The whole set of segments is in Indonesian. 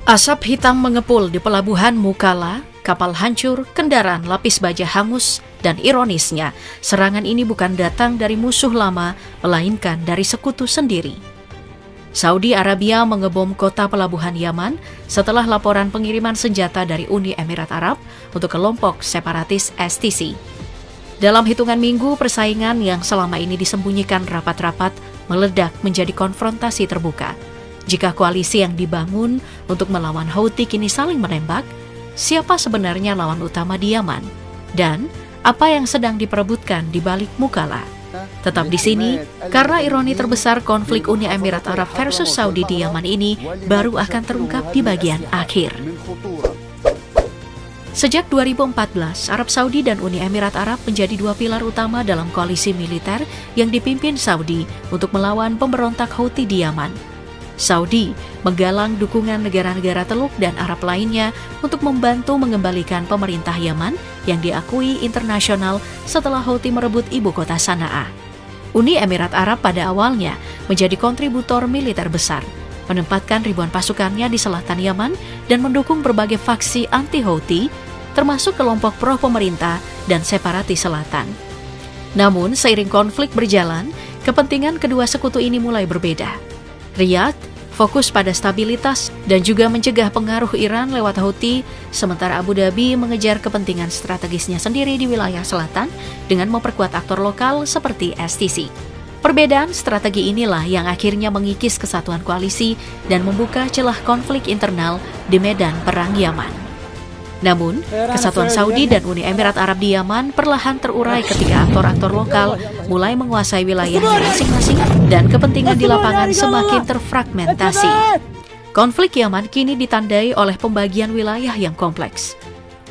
Asap hitam mengepul di pelabuhan Mukalla, kapal hancur, kendaraan lapis baja hangus, dan ironisnya, serangan ini bukan datang dari musuh lama, melainkan dari sekutu sendiri. Saudi Arabia mengebom kota pelabuhan Yaman setelah laporan pengiriman senjata dari Uni Emirat Arab untuk kelompok separatis STC. Dalam hitungan minggu, persaingan yang selama ini disembunyikan rapat-rapat meledak menjadi konfrontasi terbuka. Jika koalisi yang dibangun untuk melawan Houthi kini saling menembak, siapa sebenarnya lawan utama di Yaman? Dan apa yang sedang diperebutkan di balik Mukalla? Tetap di sini, karena ironi terbesar konflik Uni Emirat Arab versus Saudi di Yaman ini baru akan terungkap di bagian akhir. Sejak 2014, Arab Saudi dan Uni Emirat Arab menjadi dua pilar utama dalam koalisi militer yang dipimpin Saudi untuk melawan pemberontak Houthi di Yaman. Saudi menggalang dukungan negara-negara Teluk dan Arab lainnya untuk membantu mengembalikan pemerintah Yaman yang diakui internasional setelah Houthi merebut ibu kota Sanaa. Uni Emirat Arab pada awalnya menjadi kontributor militer besar, menempatkan ribuan pasukannya di selatan Yaman dan mendukung berbagai faksi anti-Houthi, termasuk kelompok pro-pemerintah dan separatis selatan. Namun, seiring konflik berjalan, kepentingan kedua sekutu ini mulai berbeda. Riyadh fokus pada stabilitas dan juga mencegah pengaruh Iran lewat Houthi, sementara Abu Dhabi mengejar kepentingan strategisnya sendiri di wilayah selatan dengan memperkuat aktor lokal seperti STC. Perbedaan strategi inilah yang akhirnya mengikis kesatuan koalisi dan membuka celah konflik internal di medan perang Yaman. Namun, kesatuan Saudi dan Uni Emirat Arab di Yaman perlahan terurai ketika aktor-aktor lokal mulai menguasai wilayahnya masing-masing dan kepentingan di lapangan semakin terfragmentasi. Konflik Yaman kini ditandai oleh pembagian wilayah yang kompleks.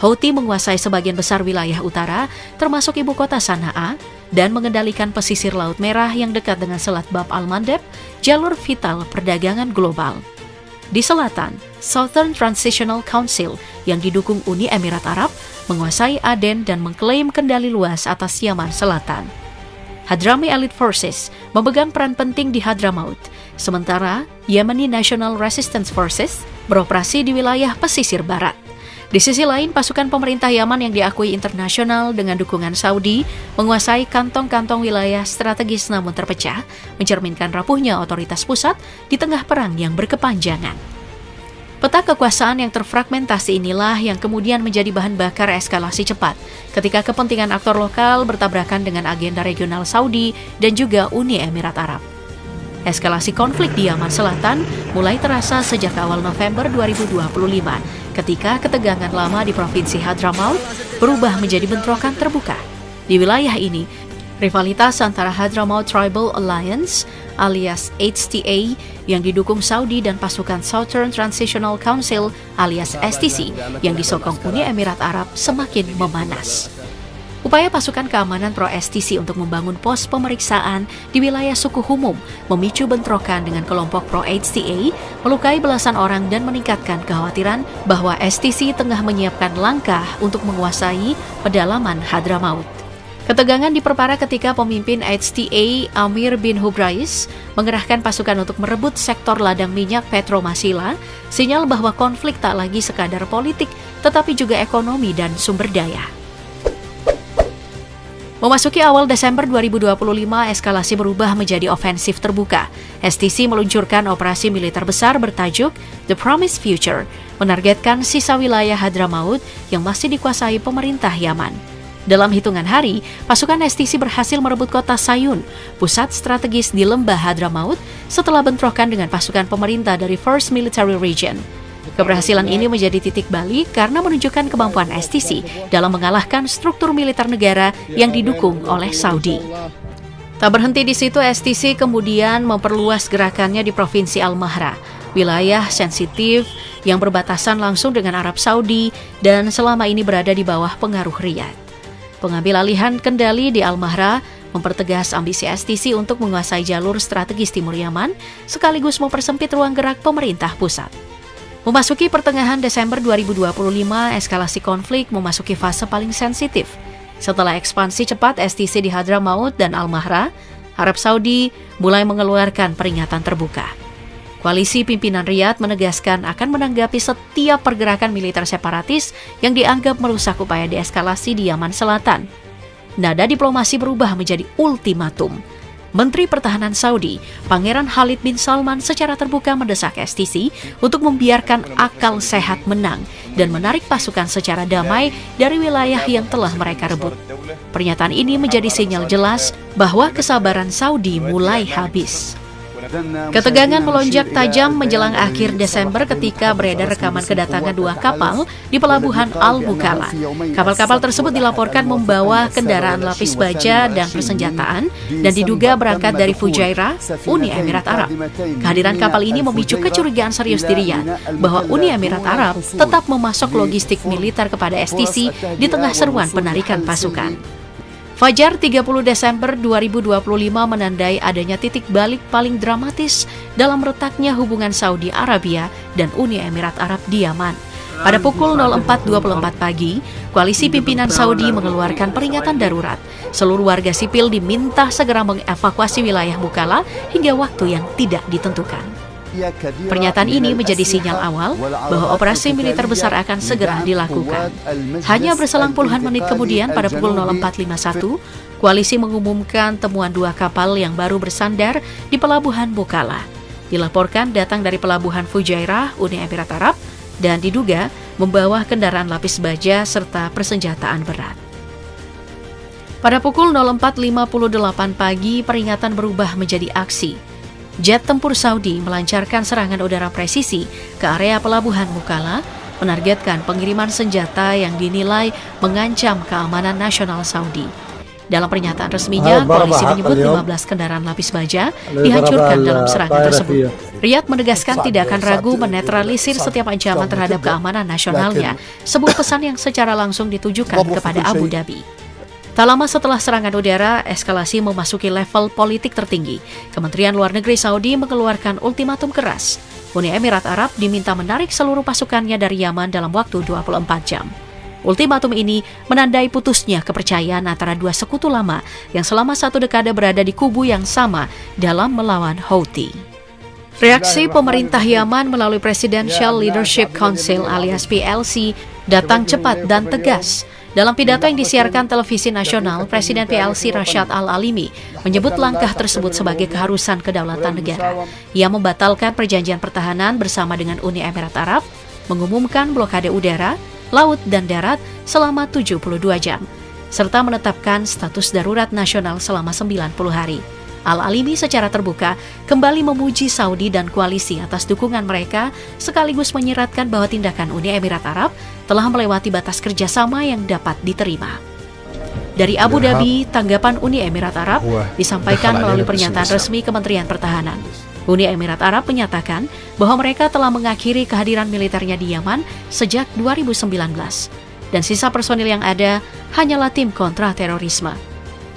Houthi menguasai sebagian besar wilayah utara, termasuk ibu kota Sanaa, dan mengendalikan pesisir Laut Merah yang dekat dengan Selat Bab al-Mandeb, jalur vital perdagangan global. Di selatan, Southern Transitional Council yang didukung Uni Emirat Arab menguasai Aden dan mengklaim kendali luas atas Yaman Selatan. Hadrami Elite Forces memegang peran penting di Hadramaut, sementara Yemeni National Resistance Forces beroperasi di wilayah pesisir barat. Di sisi lain, pasukan pemerintah Yaman yang diakui internasional dengan dukungan Saudi menguasai kantong-kantong wilayah strategis namun terpecah, mencerminkan rapuhnya otoritas pusat di tengah perang yang berkepanjangan. Peta kekuasaan yang terfragmentasi inilah yang kemudian menjadi bahan bakar eskalasi cepat ketika kepentingan aktor lokal bertabrakan dengan agenda regional Saudi dan juga Uni Emirat Arab. Eskalasi konflik di Yaman Selatan mulai terasa sejak awal November 2025 ketika ketegangan lama di Provinsi Hadramaut berubah menjadi bentrokan terbuka. Di wilayah ini, rivalitas antara Hadramaut Tribal Alliance alias HTA yang didukung Saudi dan pasukan Southern Transitional Council alias STC yang disokong Uni Emirat Arab semakin memanas. Upaya pasukan keamanan pro-STC untuk membangun pos pemeriksaan di wilayah suku Humum memicu bentrokan dengan kelompok pro-HTA, melukai belasan orang dan meningkatkan kekhawatiran bahwa STC tengah menyiapkan langkah untuk menguasai pedalaman Hadramaut. Ketegangan diperparah ketika pemimpin HTA Amir bin Hubrais mengerahkan pasukan untuk merebut sektor ladang minyak Petromasila, sinyal bahwa konflik tak lagi sekadar politik tetapi juga ekonomi dan sumber daya. Memasuki awal Desember 2025, eskalasi berubah menjadi ofensif terbuka. STC meluncurkan operasi militer besar bertajuk The Promised Future, menargetkan sisa wilayah Hadramaut yang masih dikuasai pemerintah Yaman. Dalam hitungan hari, pasukan STC berhasil merebut kota Sayun, pusat strategis di lembah Hadramaut, setelah bentrokan dengan pasukan pemerintah dari First Military Region. Keberhasilan ini menjadi titik balik karena menunjukkan kemampuan STC dalam mengalahkan struktur militer negara yang didukung oleh Saudi. Tak berhenti di situ, STC kemudian memperluas gerakannya di Provinsi Al-Mahra, wilayah sensitif yang berbatasan langsung dengan Arab Saudi dan selama ini berada di bawah pengaruh Riyadh. Pengambil alihan kendali di Al-Mahra mempertegas ambisi STC untuk menguasai jalur strategis timur Yaman, sekaligus mempersempit ruang gerak pemerintah pusat. Memasuki pertengahan Desember 2025, eskalasi konflik memasuki fase paling sensitif. Setelah ekspansi cepat STC di Hadramaut dan Al-Mahra, Arab Saudi mulai mengeluarkan peringatan terbuka. Koalisi pimpinan Riyadh menegaskan akan menanggapi setiap pergerakan militer separatis yang dianggap merusak upaya deeskalasi di Yaman Selatan. Nada diplomasi berubah menjadi ultimatum. Menteri Pertahanan Saudi, Pangeran Khalid bin Salman secara terbuka mendesak STC untuk membiarkan akal sehat menang dan menarik pasukan secara damai dari wilayah yang telah mereka rebut. Pernyataan ini menjadi sinyal jelas bahwa kesabaran Saudi mulai habis. Ketegangan melonjak tajam menjelang akhir Desember ketika beredar rekaman kedatangan 2 kapal di pelabuhan Al-Bukala. Kapal-kapal tersebut dilaporkan membawa kendaraan lapis baja dan persenjataan dan diduga berangkat dari Fujairah, Uni Emirat Arab. Kehadiran kapal ini memicu kecurigaan serius di Riyadh bahwa Uni Emirat Arab tetap memasok logistik militer kepada STC di tengah seruan penarikan pasukan. Fajar 30 Desember 2025 menandai adanya titik balik paling dramatis dalam retaknya hubungan Saudi Arabia dan Uni Emirat Arab di Yaman. Pada pukul 04.24 pagi, koalisi pimpinan Saudi mengeluarkan peringatan darurat. Seluruh warga sipil diminta segera mengevakuasi wilayah Bukala hingga waktu yang tidak ditentukan. Pernyataan ini menjadi sinyal awal bahwa operasi militer besar akan segera dilakukan. Hanya berselang puluhan menit kemudian pada pukul 04.51, koalisi mengumumkan temuan 2 kapal yang baru bersandar di pelabuhan Bukala. Dilaporkan datang dari pelabuhan Fujairah, Uni Emirat Arab, dan diduga membawa kendaraan lapis baja serta persenjataan berat. Pada pukul 04.58 pagi, peringatan berubah menjadi aksi. Jet tempur Saudi melancarkan serangan udara presisi ke area pelabuhan Bukala, menargetkan pengiriman senjata yang dinilai mengancam keamanan nasional Saudi. Dalam pernyataan resminya, koalisi menyebut 15 kendaraan lapis baja dihancurkan dalam serangan tersebut. Riyadh menegaskan tidak akan ragu menetralisir setiap ancaman terhadap keamanan nasionalnya, sebuah pesan yang secara langsung ditujukan kepada Abu Dhabi. Tak lama setelah serangan udara, eskalasi memasuki level politik tertinggi. Kementerian Luar Negeri Saudi mengeluarkan ultimatum keras. Uni Emirat Arab diminta menarik seluruh pasukannya dari Yaman dalam waktu 24 jam. Ultimatum ini menandai putusnya kepercayaan antara 2 sekutu lama yang selama 1 dekade berada di kubu yang sama dalam melawan Houthi. Reaksi pemerintah Yaman melalui Presidential Leadership Council alias PLC datang cepat dan tegas. Dalam pidato yang disiarkan televisi nasional, Presiden PLC Rashad Al-Alimi menyebut langkah tersebut sebagai keharusan kedaulatan negara. Ia membatalkan perjanjian pertahanan bersama dengan Uni Emirat Arab, mengumumkan blokade udara, laut, dan darat selama 72 jam, serta menetapkan status darurat nasional selama 90 hari. Al-Alimi secara terbuka kembali memuji Saudi dan koalisi atas dukungan mereka, sekaligus menyiratkan bahwa tindakan Uni Emirat Arab telah melewati batas kerjasama yang dapat diterima. Dari Abu Dhabi, tanggapan Uni Emirat Arab disampaikan melalui pernyataan resmi Kementerian Pertahanan. Uni Emirat Arab menyatakan bahwa mereka telah mengakhiri kehadiran militernya di Yaman sejak 2019, dan sisa personil yang ada hanyalah tim kontra terorisme.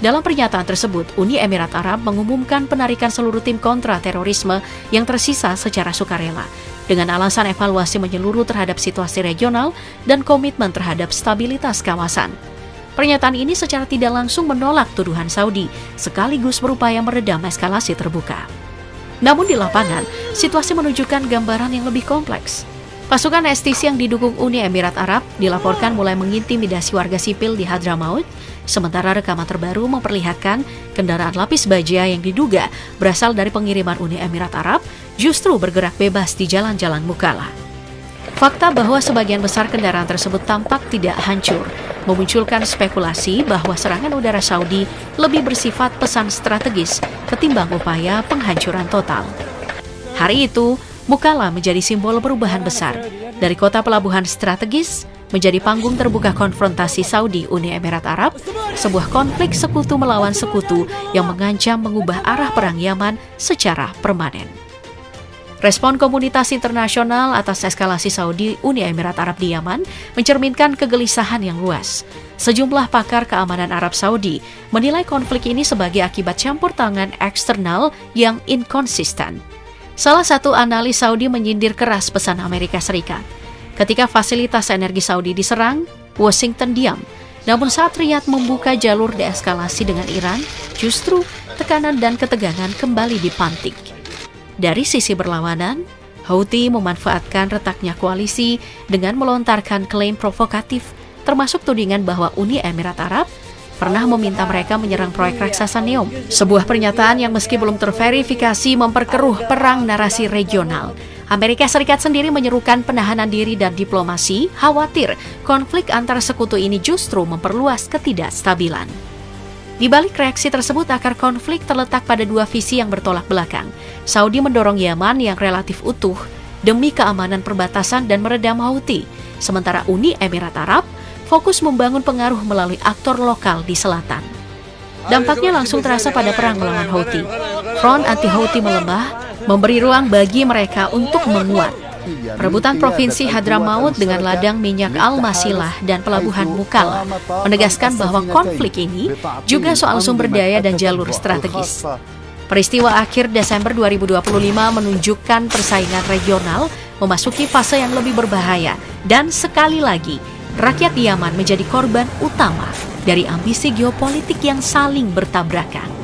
Dalam pernyataan tersebut, Uni Emirat Arab mengumumkan penarikan seluruh tim kontra terorisme yang tersisa secara sukarela, dengan alasan evaluasi menyeluruh terhadap situasi regional dan komitmen terhadap stabilitas kawasan. Pernyataan ini secara tidak langsung menolak tuduhan Saudi, sekaligus berupaya meredam eskalasi terbuka. Namun di lapangan, situasi menunjukkan gambaran yang lebih kompleks. Pasukan STC yang didukung Uni Emirat Arab dilaporkan mulai mengintimidasi warga sipil di Hadramaut, sementara rekaman terbaru memperlihatkan kendaraan lapis baja yang diduga berasal dari pengiriman Uni Emirat Arab justru bergerak bebas di jalan-jalan Bukala. Fakta bahwa sebagian besar kendaraan tersebut tampak tidak hancur memunculkan spekulasi bahwa serangan udara Saudi lebih bersifat pesan strategis ketimbang upaya penghancuran total. Hari itu, Bukala menjadi simbol perubahan besar dari kota pelabuhan strategis menjadi panggung terbuka konfrontasi Saudi-Uni Emirat Arab, sebuah konflik sekutu melawan sekutu yang mengancam mengubah arah perang Yaman secara permanen. Respon komunitas internasional atas eskalasi Saudi-Uni Emirat Arab di Yaman mencerminkan kegelisahan yang luas. Sejumlah pakar keamanan Arab Saudi menilai konflik ini sebagai akibat campur tangan eksternal yang inkonsisten. Salah satu analis Saudi menyindir keras pesan Amerika Serikat. Ketika fasilitas energi Saudi diserang, Washington diam. Namun saat Riyadh membuka jalur deeskalasi dengan Iran, justru tekanan dan ketegangan kembali dipantik. Dari sisi berlawanan, Houthi memanfaatkan retaknya koalisi dengan melontarkan klaim provokatif, termasuk tudingan bahwa Uni Emirat Arab pernah meminta mereka menyerang proyek raksasa NEOM. Sebuah pernyataan yang meski belum terverifikasi memperkeruh perang narasi regional. Amerika Serikat sendiri menyerukan penahanan diri dan diplomasi, khawatir konflik antar sekutu ini justru memperluas ketidakstabilan. Di balik reaksi tersebut, akar konflik terletak pada dua visi yang bertolak belakang. Saudi mendorong Yaman yang relatif utuh demi keamanan perbatasan dan meredam Houthi, sementara Uni Emirat Arab fokus membangun pengaruh melalui aktor lokal di selatan. Dampaknya langsung terasa pada perang melawan Houthi. Front anti-Houthi melemah, memberi ruang bagi mereka untuk menguat. Perebutan provinsi Hadramaut dengan ladang minyak Al-Masilah dan pelabuhan Mukalla menegaskan bahwa konflik ini juga soal sumber daya dan jalur strategis. Peristiwa akhir Desember 2025 menunjukkan persaingan regional memasuki fase yang lebih berbahaya, dan sekali lagi rakyat Yaman menjadi korban utama dari ambisi geopolitik yang saling bertabrakan.